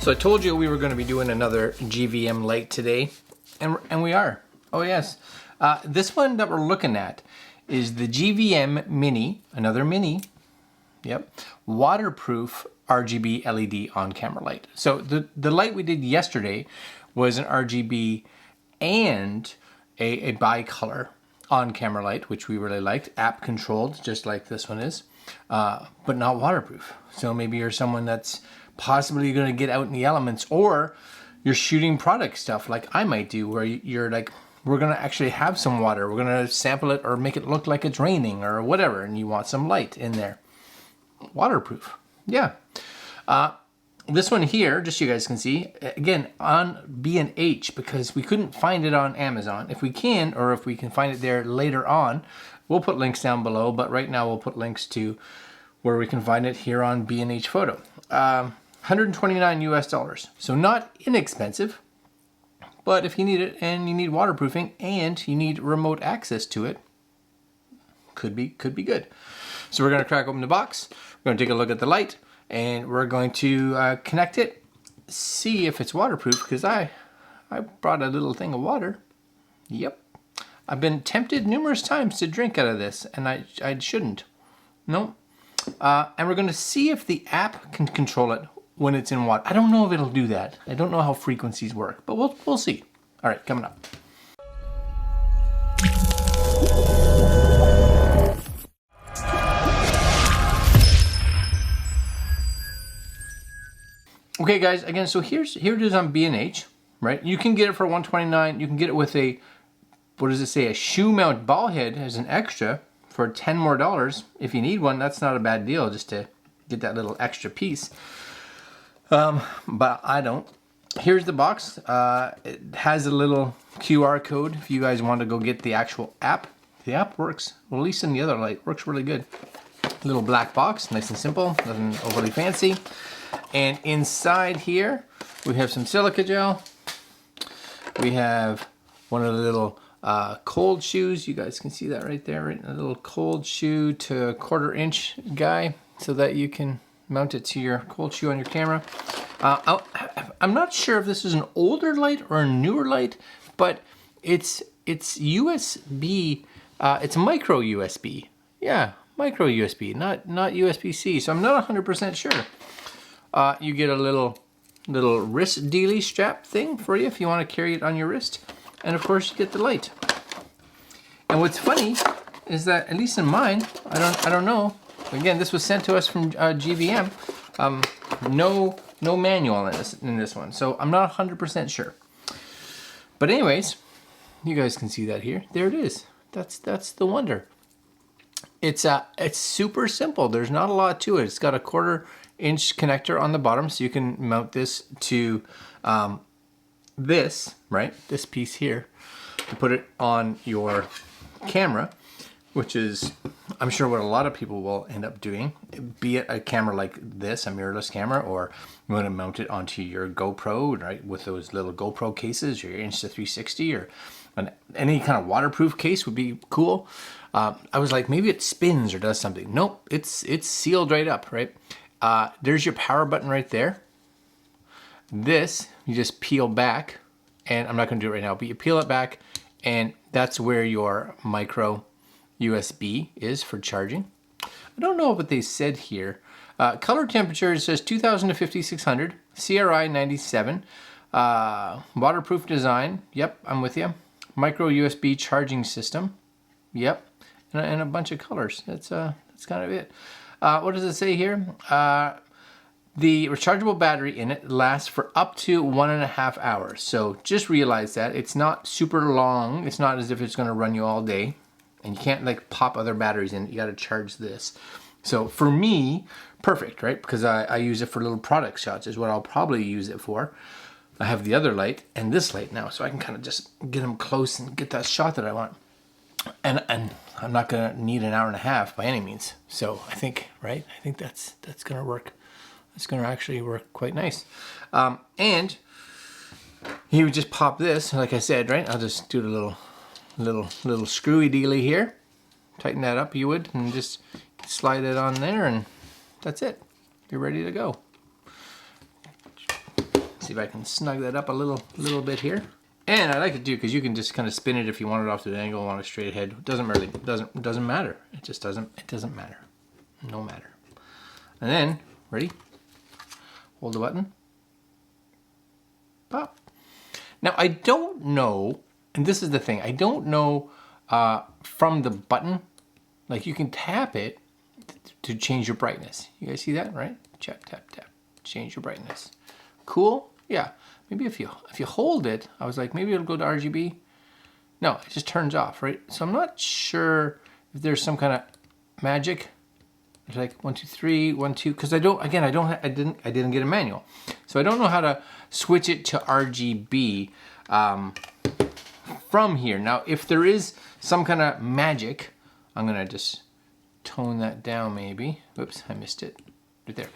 So I told you we were going to be doing another GVM light today, and we are. Oh yes. This one that we're looking at is the GVM Mini, another Mini, yep, waterproof RGB LED on-camera light. So the light we did yesterday was an RGB and a bicolor on-camera light, which we really liked, app controlled, just like this one is, but not waterproof. So maybe you're someone that's possibly going to get out in the elements, or you're shooting product stuff like I might do, where you're like, we're going to actually have some water, we're going to sample it or make it look like it's raining or whatever, and you want some light in there. Waterproof. Yeah. This one here, just so you guys can see, again, on B&H, because we couldn't find it on Amazon. If we can, or if we can find it there later on, we'll put links down below, but right now we'll put links to where we can find it here on B&H Photo. 129 US dollars. So not inexpensive, but if you need it and you need waterproofing and you need remote access to it, could be good. So we're going to crack open the box, we're going to take a look at the light, and we're going to connect it, see if it's waterproof, because I brought a little thing of water. Yep. I've been tempted numerous times to drink out of this, and I shouldn't. No. And we're going to see if the app can control it when it's in water. I don't know if it'll do that. I don't know how frequencies work, but we'll see. All right, coming up. Okay guys, again, so here it is on B&H, right? You can get it for $129. You can get it with a, what does it say, a shoe mount ball head as an extra for $10 more. If you need one, that's not a bad deal, just to get that little extra piece. But I don't. Here's the box. It has a little QR code if you guys want to go get the actual app. The app works, well, at least in the other light, works really good. Little black box, nice and simple, nothing overly fancy. And inside here, we have some silica gel. We have one of the little cold shoes. You guys can see that right there, right? A little cold shoe to 1/4 inch guy, so that you can mount it to your cold shoe on your camera. I'm not sure if this is an older light or a newer light, but it's USB. It's micro USB. Yeah, micro USB, not USB-C. So I'm not 100% sure. You get a little wrist dealy strap thing for you if you want to carry it on your wrist, and of course you get the light. And what's funny is that, at least in mine, I don't know. Again, this was sent to us from GVM. No manual in this one, so I'm not 100% sure. But anyways, you guys can see that here. There it is. That's the wonder. It's super simple. There's not a lot to it. It's got a 1/4 inch connector on the bottom, so you can mount this to this, right? This piece here, to put it on your camera, which is, I'm sure, what a lot of people will end up doing, be it a camera like this, a mirrorless camera, or you want to mount it onto your GoPro, right, with those little GoPro cases, your Insta360, or any kind of waterproof case would be cool. I was like, maybe it spins or does something. Nope, it's sealed right up, right? There's your power button right there. This, you just peel back, and I'm not going to do it right now, but you peel it back, and that's where your micro USB is for charging. I don't know what they said here. Color temperature, it says 2000 to 5600, CRI 97, waterproof design, yep, I'm with you. Micro USB charging system, yep, and a bunch of colors. That's kind of it. What does it say here? The rechargeable battery in it lasts for up to 1.5 hours. So just realize that it's not super long. It's not as if it's going to run you all day. And you can't like pop other batteries in. You got to charge this. So for me, perfect, right? Because I use it for little product shots is what I'll probably use it for. I have the other light and this light now, so I can kind of just get them close and get that shot that I want. And I'm not going to need 1.5 hours by any means. So I think, right? I think that's going to work. It's going to actually work quite nice. And you would just pop this, like I said, right? I'll just do the little screwy dealy here. Tighten that up, you would, and just slide it on there, and that's it. You're ready to go. see if I can snug that up a little bit here. And I like it too because you can just kind of spin it if you want it off to the angle, want it straight ahead. It doesn't matter. It just doesn't matter. No matter. And then, ready? Hold the button. Pop. Now I don't know, and this is the thing, I don't know from the button, like you can tap it to change your brightness. You guys see that, right? Tap, tap, tap. Change your brightness. Cool? Yeah. Maybe if you hold it, I was like, maybe it'll go to RGB. No, it just turns off, right? So I'm not sure if there's some kind of magic. It's like 1, 2, 3, 1, 2, because I didn't get a manual, so I don't know how to switch it to RGB from here. Now, if there is some kind of magic, I'm gonna just tone that down maybe. Oops, I missed it. Right there.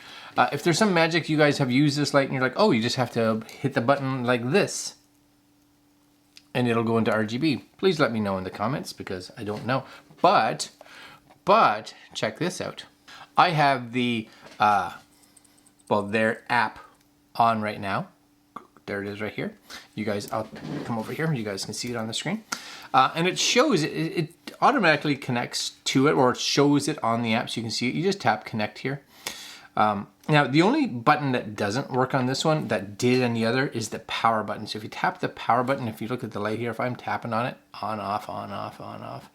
If there's some magic, you guys have used this light and you're like, oh, you just have to hit the button like this and it'll go into RGB. Please let me know in the comments because I don't know. But check this out. I have the, their app on right now. There it is right here. You guys, I'll come over here. You guys can see it on the screen. And it shows, it automatically connects to it, or it shows it on the app so you can see it. You just tap connect here. Now, the only button that doesn't work on this one that did on the other is the power button. So if you tap the power button, if you look at the light here, if I'm tapping on it, on, off, on, off, on, off,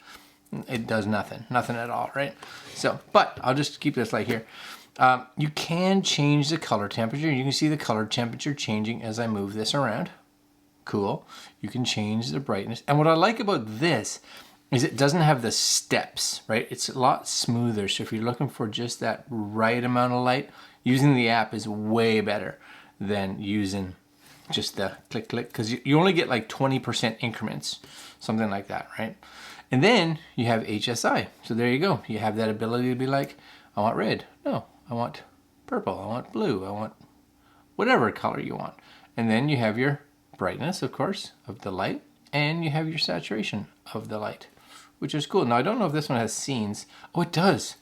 it does nothing at all, right? So, but I'll just keep this light here. You can change the color temperature. You can see the color temperature changing as I move this around. Cool. You can change the brightness. And what I like about this is it doesn't have the steps, right? It's a lot smoother. So if you're looking for just that right amount of light, using the app is way better than using just the click, click, because you only get like 20% increments, something like that, right? And then you have HSI. So there you go. You have that ability to be like, I want red. No, I want purple. I want blue. I want whatever color you want. And then you have your brightness, of course, of the light, and you have your saturation of the light, which is cool. Now, I don't know if this one has scenes. Oh, it does.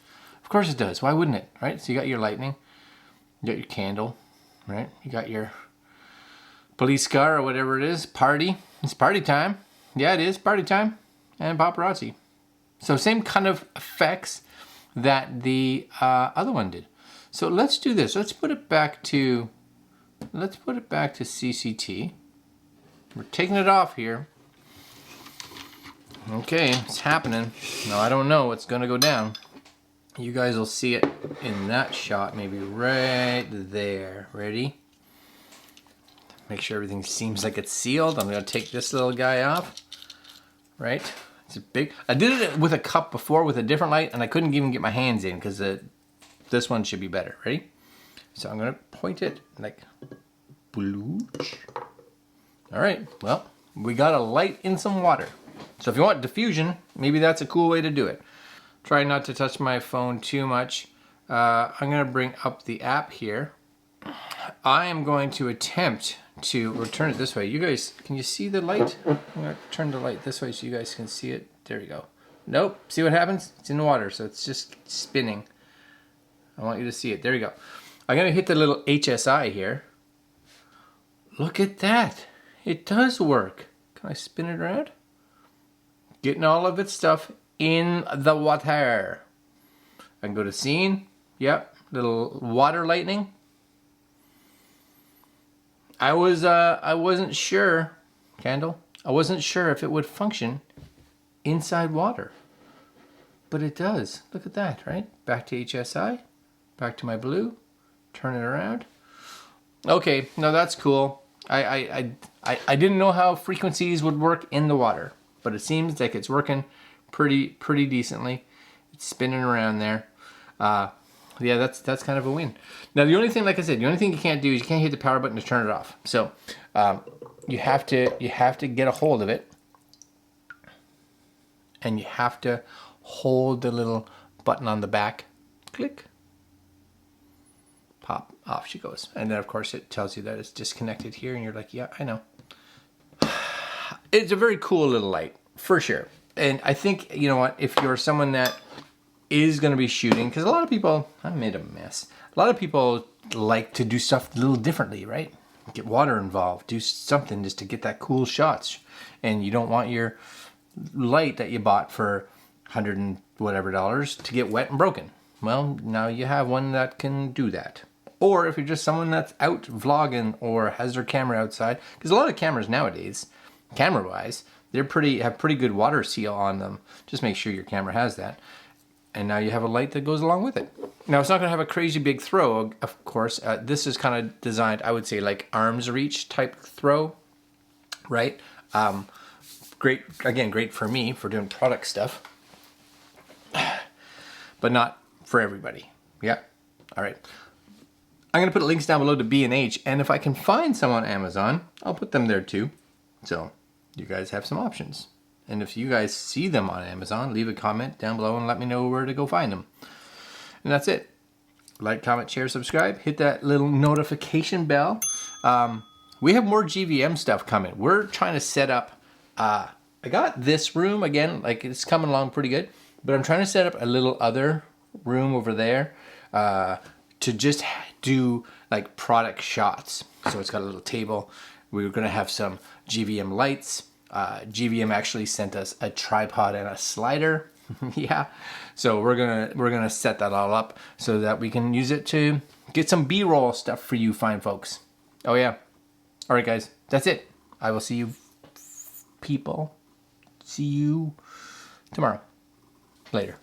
Of course it does. Why wouldn't it, right? So you got your lightning, you got your candle, right? You got your police car or whatever it is, party. It's party time. Yeah, it is party time. And paparazzi. So same kind of effects that the other one did. So let's do this. Let's put it back to CCT. We're taking it off here. Okay, it's happening. Now I don't know what's gonna go down. You guys will see it in that shot, maybe right there. Ready? Make sure everything seems like it's sealed. I'm gonna take this little guy off. Right? It's big. I did it with a cup before with a different light and I couldn't even get my hands in because this one should be better. Ready? So I'm gonna point it like blooch. All right, well, we got a light in some water. So if you want diffusion, maybe that's a cool way to do it. Try not to touch my phone too much. I'm gonna bring up the app here. I am going to attempt to return it this way. You guys, can you see the light? I'm gonna turn the light this way so you guys can see it. There you go. Nope, see what happens? It's in the water, so it's just spinning. I want you to see it. There you go. I'm gonna hit the little HSI here. Look at that. It does work. Can I spin it around? Getting all of its stuff in the water. I can go to scene. Yep, little water lightning. I wasn't sure, candle. I wasn't sure if it would function inside water, but it does. Look at that, right? Back to HSI, back to my blue, turn it around. Okay, no, that's cool. I didn't know how frequencies would work in the water, but it seems like it's working pretty decently. It's spinning around there. Yeah, that's kind of a win. Now the only thing, like I said, the only thing you can't do is you can't hit the power button to turn it off. So you have to get a hold of it, and you have to hold the little button on the back. Click. Pop, off she goes. And then of course it tells you that it's disconnected here, and you're like, yeah, I know. It's a very cool little light, for sure. And I think, you know what, if you're someone that is going to be shooting, because a lot of people, I made a mess. A lot of people like to do stuff a little differently, right? get water involved, do something just to get that cool shots. And you don't want your light that you bought for $100 and whatever to get wet and broken. Well, now you have one that can do that. Or if you're just someone that's out vlogging or has their camera outside, because a lot of cameras nowadays, camera-wise, they're have pretty good water seal on them. Just make sure your camera has that. And now you have a light that goes along with it. Now it's not going to have a crazy big throw, of course. This is kind of designed, I would say, like arm's reach type throw, right? Great, again, great for me for doing product stuff, but not for everybody. Yeah. All right. I'm going to put links down below to B&H, and if I can find some on Amazon, I'll put them there too. So you guys have some options. And if you guys see them on Amazon, leave a comment down below and let me know where to go find them. And that's it. Like, comment, share, subscribe. Hit that little notification bell. We have more GVM stuff coming. We're trying to set up, I got this room again, like it's coming along pretty good, but I'm trying to set up a little other room over there to just do like product shots. So it's got a little table. We're gonna have some GVM lights. GVM actually sent us a tripod and a slider. Yeah, so we're gonna set that all up so that we can use it to get some B-roll stuff for you fine folks. Oh yeah. All right, guys, that's it. I will see you people. See you tomorrow. Later.